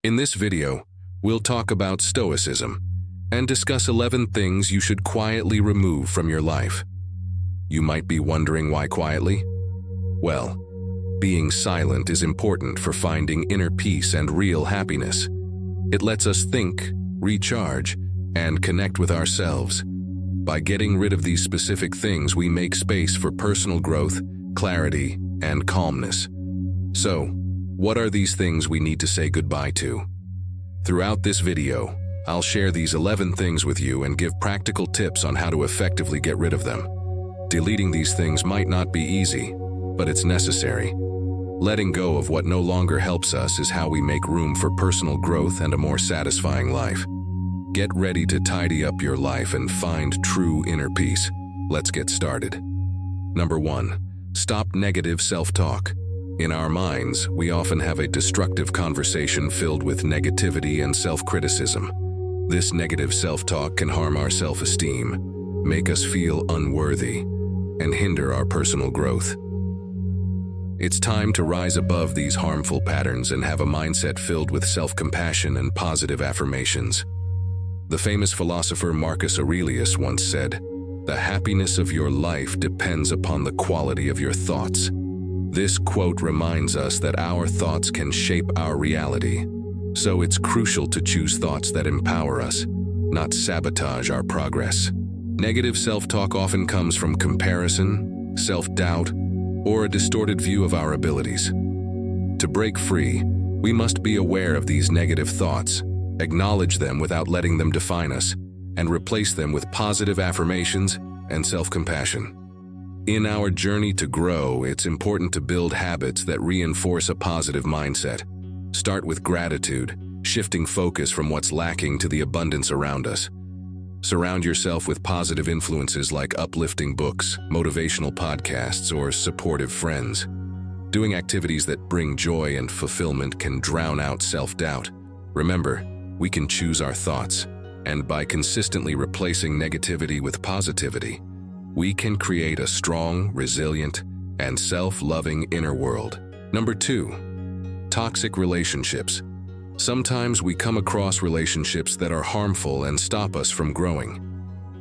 In this video, we'll talk about Stoicism and discuss 11 things you should quietly remove from your life. You might be wondering why quietly? Well, being silent is important for finding inner peace and real happiness. It lets us think, recharge, and connect with ourselves. By getting rid of these specific things, we make space for personal growth, clarity, and calmness. So, what are these things we need to say goodbye to? Throughout this video, I'll share these 11 things with you and give practical tips on how to effectively get rid of them. Deleting these things might not be easy, but it's necessary. Letting go of what no longer helps us is how we make room for personal growth and a more satisfying life. Get ready to tidy up your life and find true inner peace. Let's get started. Number 1. Stop negative self-talk. In our minds, we often have a destructive conversation filled with negativity and self-criticism. This negative self-talk can harm our self-esteem, make us feel unworthy, and hinder our personal growth. It's time to rise above these harmful patterns and have a mindset filled with self-compassion and positive affirmations. The famous philosopher Marcus Aurelius once said, "The happiness of your life depends upon the quality of your thoughts." This quote reminds us that our thoughts can shape our reality, so it's crucial to choose thoughts that empower us, not sabotage our progress. Negative self-talk often comes from comparison, self-doubt, or a distorted view of our abilities. To break free, we must be aware of these negative thoughts, acknowledge them without letting them define us, and replace them with positive affirmations and self-compassion. In our journey to grow, it's important to build habits that reinforce a positive mindset. Start with gratitude, shifting focus from what's lacking to the abundance around us. Surround yourself with positive influences like uplifting books, motivational podcasts, or supportive friends. Doing activities that bring joy and fulfillment can drown out self-doubt. Remember, we can choose our thoughts, and by consistently replacing negativity with positivity, we can create a strong, resilient, and self-loving inner world. Number 2. Toxic relationships. Sometimes we come across relationships that are harmful and stop us from growing.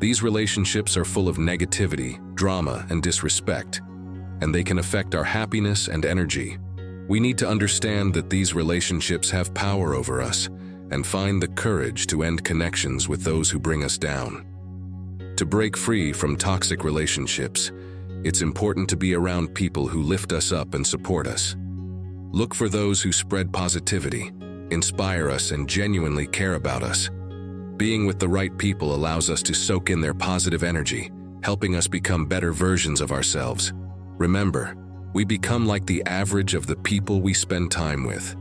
These relationships are full of negativity, drama, and disrespect, and they can affect our happiness and energy. We need to understand that these relationships have power over us and find the courage to end connections with those who bring us down. To break free from toxic relationships, it's important to be around people who lift us up and support us. Look for those who spread positivity, inspire us, and genuinely care about us. Being with the right people allows us to soak in their positive energy, helping us become better versions of ourselves. Remember, we become like the average of the people we spend time with.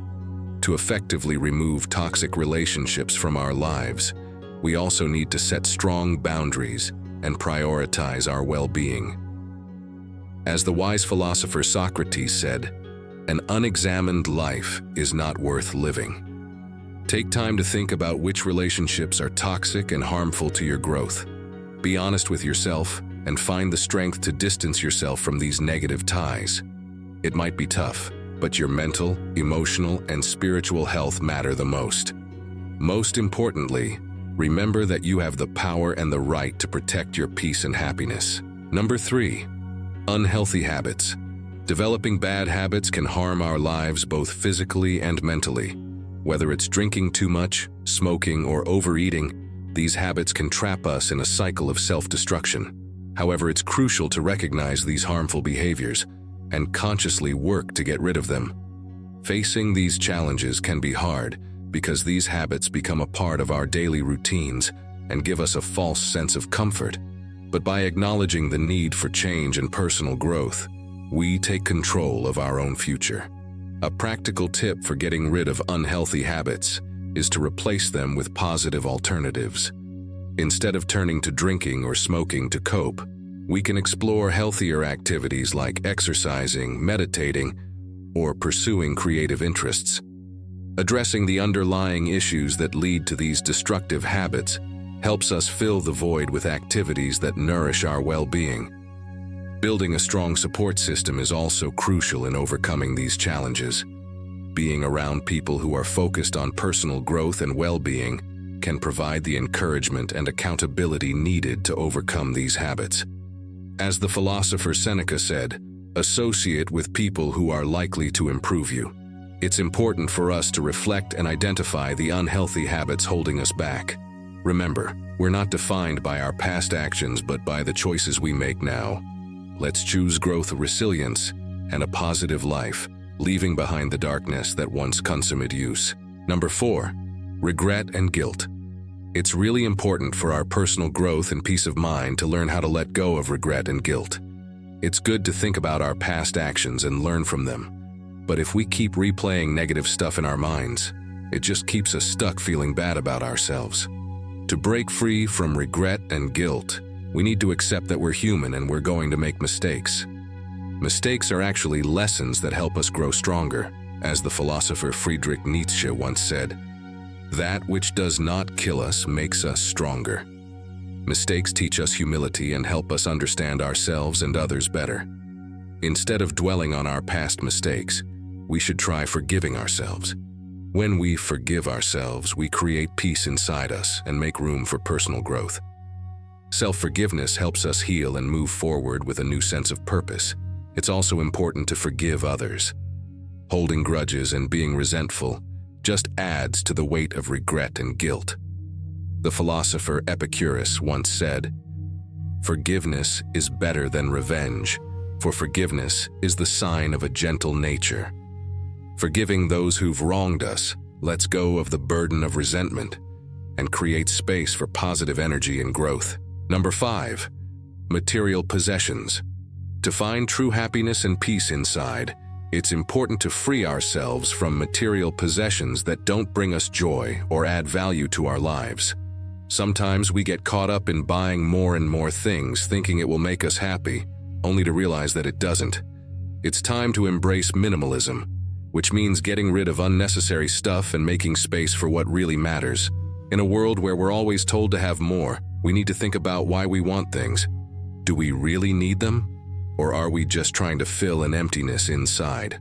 To effectively remove toxic relationships from our lives, we also need to set strong boundaries and prioritize our well-being. As the wise philosopher Socrates said, "An unexamined life is not worth living." Take time to think about which relationships are toxic and harmful to your growth. Be honest with yourself and find the strength to distance yourself from these negative ties. It might be tough, but your mental, emotional, and spiritual health matter the most. Most importantly, remember that you have the power and the right to protect your peace and happiness. Number 3. Unhealthy habits. Developing bad habits can harm our lives both physically and mentally. Whether it's drinking too much, smoking, or overeating, these habits can trap us in a cycle of self-destruction. However, it's crucial to recognize these harmful behaviors and consciously work to get rid of them. Facing these challenges can be hard because these habits become a part of our daily routines and give us a false sense of comfort. But by acknowledging the need for change and personal growth, we take control of our own future. A practical tip for getting rid of unhealthy habits is to replace them with positive alternatives. Instead of turning to drinking or smoking to cope, we can explore healthier activities like exercising, meditating, or pursuing creative interests. Addressing the underlying issues that lead to these destructive habits helps us fill the void with activities that nourish our well-being. Building a strong support system is also crucial in overcoming these challenges. being around people who are focused on personal growth and well-being can provide the encouragement and accountability needed to overcome these habits. As the philosopher Seneca said, associate with people who are likely to improve you. It's important for us to reflect and identify the unhealthy habits holding us back. Remember, we're not defined by our past actions but by the choices we make now. Let's choose growth, resilience, and a positive life, leaving behind the darkness that once consumed use. Number 4, regret and guilt. It's really important for our personal growth and peace of mind to learn how to let go of regret and guilt. It's good to think about our past actions and learn from them. But if we keep replaying negative stuff in our minds, it just keeps us stuck feeling bad about ourselves. To break free from regret and guilt, we need to accept that we're human and we're going to make mistakes. Mistakes are actually lessons that help us grow stronger. As the philosopher Friedrich Nietzsche once said, "That which does not kill us makes us stronger." Mistakes teach us humility and help us understand ourselves and others better. Instead of dwelling on our past mistakes, we should try forgiving ourselves. When we forgive ourselves, we create peace inside us and make room for personal growth. Self-forgiveness helps us heal and move forward with a new sense of purpose. It's also important to forgive others. Holding grudges and being resentful just adds to the weight of regret and guilt. The philosopher Epicurus once said, "Forgiveness is better than revenge, for forgiveness is the sign of a gentle nature." Forgiving those who've wronged us lets go of the burden of resentment and creates space for positive energy and growth. Number 5, material possessions. To find true happiness and peace inside, it's important to free ourselves from material possessions that don't bring us joy or add value to our lives. Sometimes we get caught up in buying more and more things, thinking it will make us happy, only to realize that it doesn't. It's time to embrace minimalism, which means getting rid of unnecessary stuff and making space for what really matters. In a world where we're always told to have more, we need to think about why we want things. Do we really need them? Or are we just trying to fill an emptiness inside?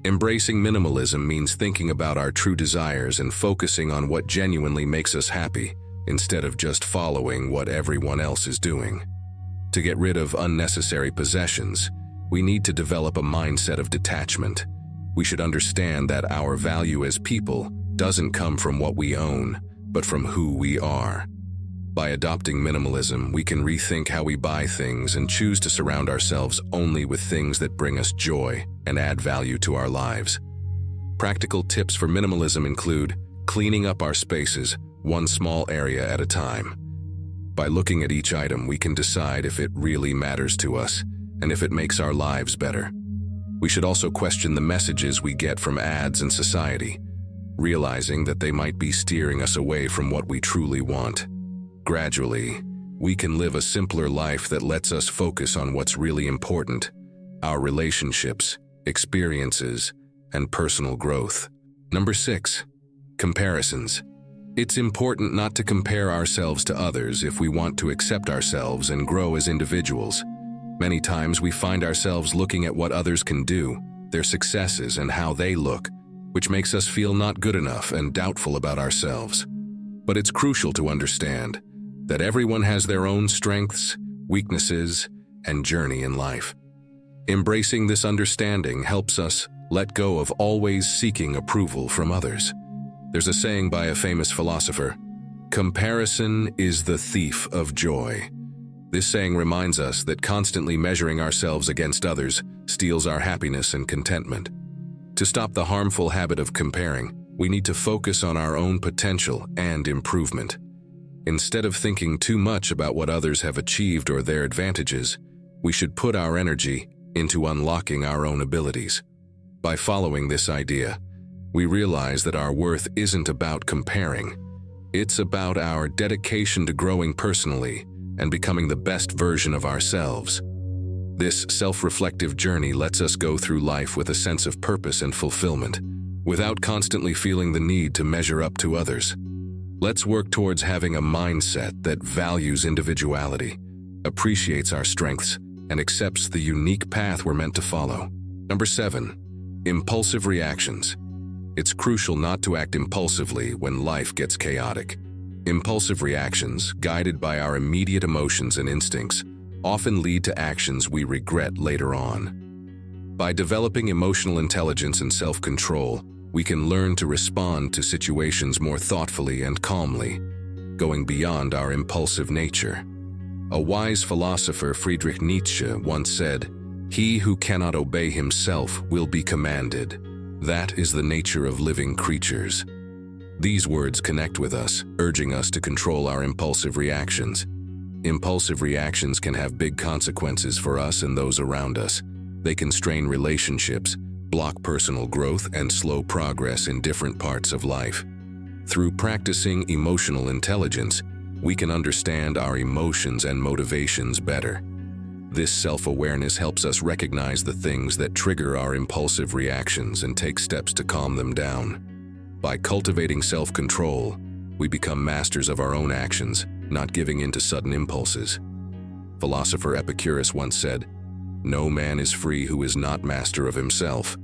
Embracing minimalism means thinking about our true desires and focusing on what genuinely makes us happy, instead of just following what everyone else is doing. To get rid of unnecessary possessions, we need to develop a mindset of detachment. We should understand that our value as people doesn't come from what we own, but from who we are. By adopting minimalism, we can rethink how we buy things and choose to surround ourselves only with things that bring us joy and add value to our lives. Practical tips for minimalism include cleaning up our spaces, one small area at a time. By looking at each item, we can decide if it really matters to us and if it makes our lives better. We should also question the messages we get from ads and society, realizing that they might be steering us away from what we truly want. Gradually, we can live a simpler life that lets us focus on what's really important: our relationships, experiences, and personal growth. Number 6, comparisons. It's important not to compare ourselves to others if we want to accept ourselves and grow as individuals. Many times we find ourselves looking at what others can do, their successes, and how they look, which makes us feel not good enough and doubtful about ourselves. But it's crucial to understand that everyone has their own strengths, weaknesses, and journey in life. Embracing this understanding helps us let go of always seeking approval from others. There's a saying by a famous philosopher, "Comparison is the thief of joy." This saying reminds us that constantly measuring ourselves against others steals our happiness and contentment. To stop the harmful habit of comparing, we need to focus on our own potential and improvement. Instead of thinking too much about what others have achieved or their advantages, we should put our energy into unlocking our own abilities. By following this idea, we realize that our worth isn't about comparing. It's about our dedication to growing personally and becoming the best version of ourselves. This self-reflective journey lets us go through life with a sense of purpose and fulfillment, without constantly feeling the need to measure up to others. Let's work towards having a mindset that values individuality, appreciates our strengths, and accepts the unique path we're meant to follow. Number 7, Impulsive reactions. It's crucial not to act impulsively when life gets chaotic. Impulsive reactions, guided by our immediate emotions and instincts, often lead to actions we regret later on. By developing emotional intelligence and self-control, we can learn to respond to situations more thoughtfully and calmly, going beyond our impulsive nature. A wise philosopher, Friedrich Nietzsche, once said, "He who cannot obey himself will be commanded. That is the nature of living creatures." These words connect with us, urging us to control our impulsive reactions. Impulsive reactions can have big consequences for us and those around us. They can strain relationships, block personal growth, and slow progress in different parts of life. Through practicing emotional intelligence, we can understand our emotions and motivations better. This self-awareness helps us recognize the things that trigger our impulsive reactions and take steps to calm them down. By cultivating self-control, we become masters of our own actions, not giving in to sudden impulses. Philosopher Epicurus once said, "No man is free who is not master of himself."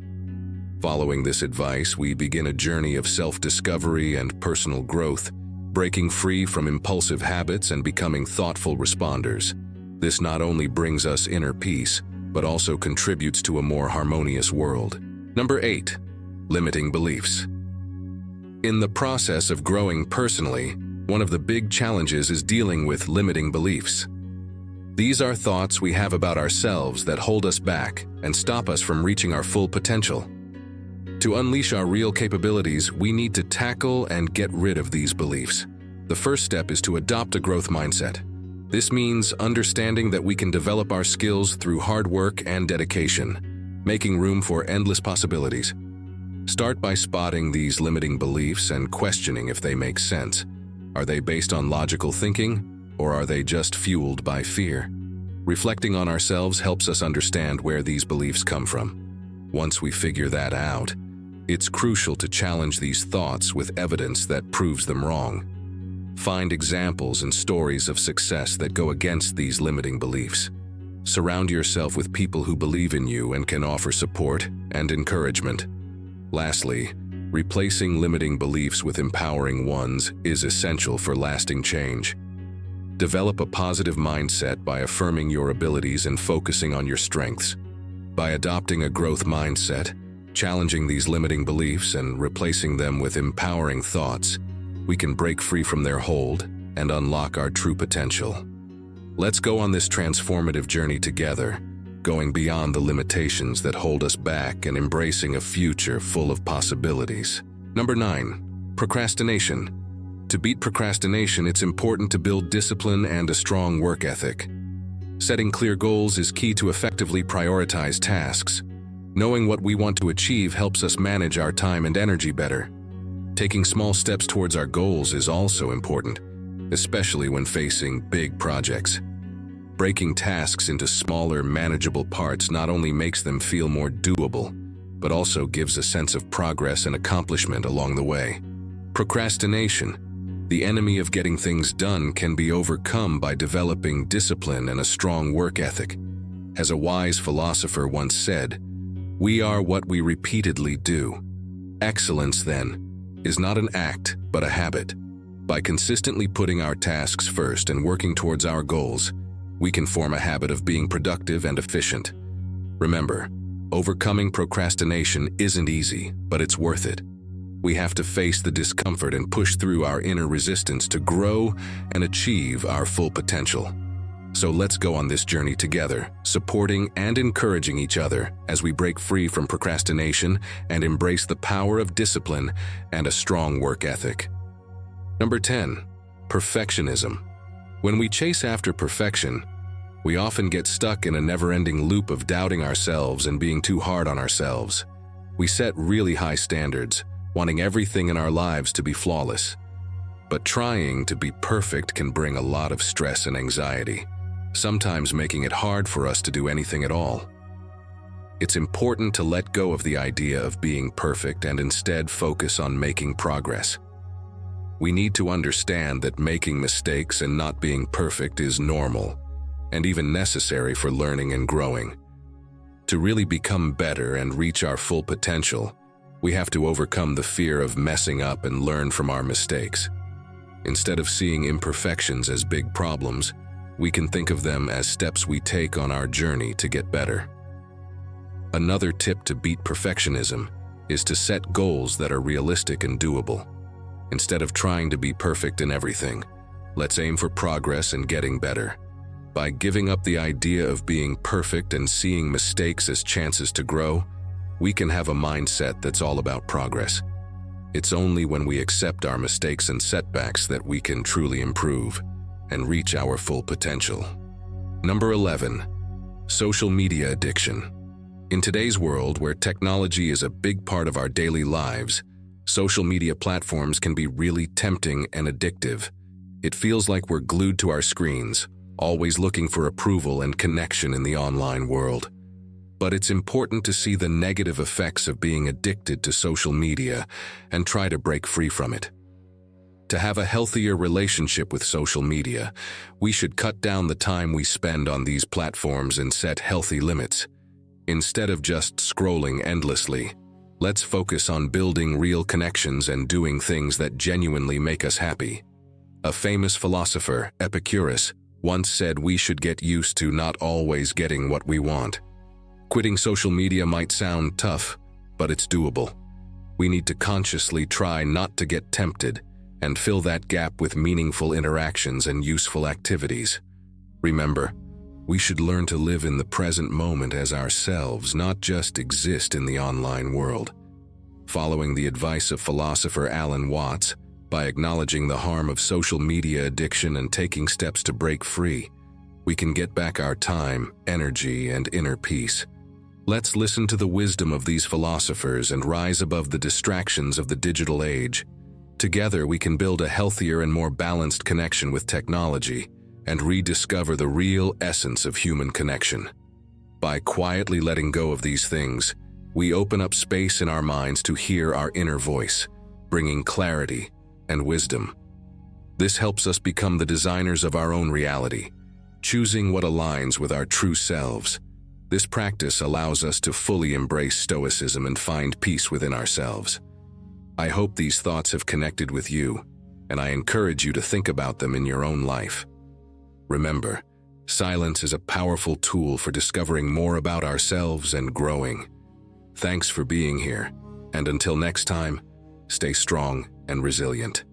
Following this advice, we begin a journey of self-discovery and personal growth, breaking free from impulsive habits and becoming thoughtful responders. This not only brings us inner peace, but also contributes to a more harmonious world. Number 8. Limiting beliefs. In the process of growing personally, one of the big challenges is dealing with limiting beliefs. These are thoughts we have about ourselves that hold us back and stop us from reaching our full potential. To unleash our real capabilities, we need to tackle and get rid of these beliefs. The first step is to adopt a growth mindset. This means understanding that we can develop our skills through hard work and dedication, making room for endless possibilities. Start by spotting these limiting beliefs and questioning if they make sense. Are they based on logical thinking, or are they just fueled by fear? Reflecting on ourselves helps us understand where these beliefs come from. Once we figure that out, it's crucial to challenge these thoughts with evidence that proves them wrong. Find examples and stories of success that go against these limiting beliefs. Surround yourself with people who believe in you and can offer support and encouragement. Lastly, replacing limiting beliefs with empowering ones is essential for lasting change. Develop a positive mindset by affirming your abilities and focusing on your strengths. By adopting a growth mindset, challenging these limiting beliefs and replacing them with empowering thoughts, we can break free from their hold and unlock our true potential. Let's go on this transformative journey together, going beyond the limitations that hold us back and embracing a future full of possibilities. Number 9. Procrastination. To beat procrastination, it's important to build discipline and a strong work ethic. Setting clear goals is key to effectively prioritize tasks. Knowing what we want to achieve helps us manage our time and energy better. Taking small steps towards our goals is also important, especially when facing big projects. Breaking tasks into smaller, manageable parts not only makes them feel more doable, but also gives a sense of progress and accomplishment along the way. Procrastination, the enemy of getting things done, can be overcome by developing discipline and a strong work ethic. As a wise philosopher once said, "We are what we repeatedly do." Excellence, then, is not an act, but a habit. By consistently putting our tasks first and working towards our goals, we can form a habit of being productive and efficient. Remember, overcoming procrastination isn't easy, but it's worth it. We have to face the discomfort and push through our inner resistance to grow and achieve our full potential. So let's go on this journey together, supporting and encouraging each other as we break free from procrastination and embrace the power of discipline and a strong work ethic. Number 10. Perfectionism. When we chase after perfection, we often get stuck in a never-ending loop of doubting ourselves and being too hard on ourselves. We set really high standards, wanting everything in our lives to be flawless. But trying to be perfect can bring a lot of stress and anxiety, sometimes making it hard for us to do anything at all. It's important to let go of the idea of being perfect and instead focus on making progress. We need to understand that making mistakes and not being perfect is normal, and even necessary for learning and growing. To really become better and reach our full potential, we have to overcome the fear of messing up and learn from our mistakes. Instead of seeing imperfections as big problems, we can think of them as steps we take on our journey to get better. Another tip to beat perfectionism is to set goals that are realistic and doable. Instead of trying to be perfect in everything, let's aim for progress and getting better. By giving up the idea of being perfect and seeing mistakes as chances to grow, we can have a mindset that's all about progress. It's only when we accept our mistakes and setbacks that we can truly improve and reach our full potential. Number 11, social media addiction. In today's world where technology is a big part of our daily lives, social media platforms can be really tempting and addictive. It feels like we're glued to our screens, always looking for approval and connection in the online world. But it's important to see the negative effects of being addicted to social media and try to break free from it. To have a healthier relationship with social media, we should cut down the time we spend on these platforms and set healthy limits. Instead of just scrolling endlessly, let's focus on building real connections and doing things that genuinely make us happy. A famous philosopher, Epicurus, once said we should get used to not always getting what we want. Quitting social media might sound tough, but it's doable. We need to consciously try not to get tempted and fill that gap with meaningful interactions and useful activities. Remember, we should learn to live in the present moment as ourselves, not just exist in the online world. Following the advice of philosopher Alan Watts, by acknowledging the harm of social media addiction and taking steps to break free, we can get back our time, energy, and inner peace. Let's listen to the wisdom of these philosophers and rise above the distractions of the digital age. Together, we can build a healthier and more balanced connection with technology and rediscover the real essence of human connection. By quietly letting go of these things, we open up space in our minds to hear our inner voice, bringing clarity and wisdom. This helps us become the designers of our own reality, choosing what aligns with our true selves. This practice allows us to fully embrace Stoicism and find peace within ourselves. I hope these thoughts have connected with you, and I encourage you to think about them in your own life. Remember, silence is a powerful tool for discovering more about ourselves and growing. Thanks for being here, and until next time, stay strong and resilient.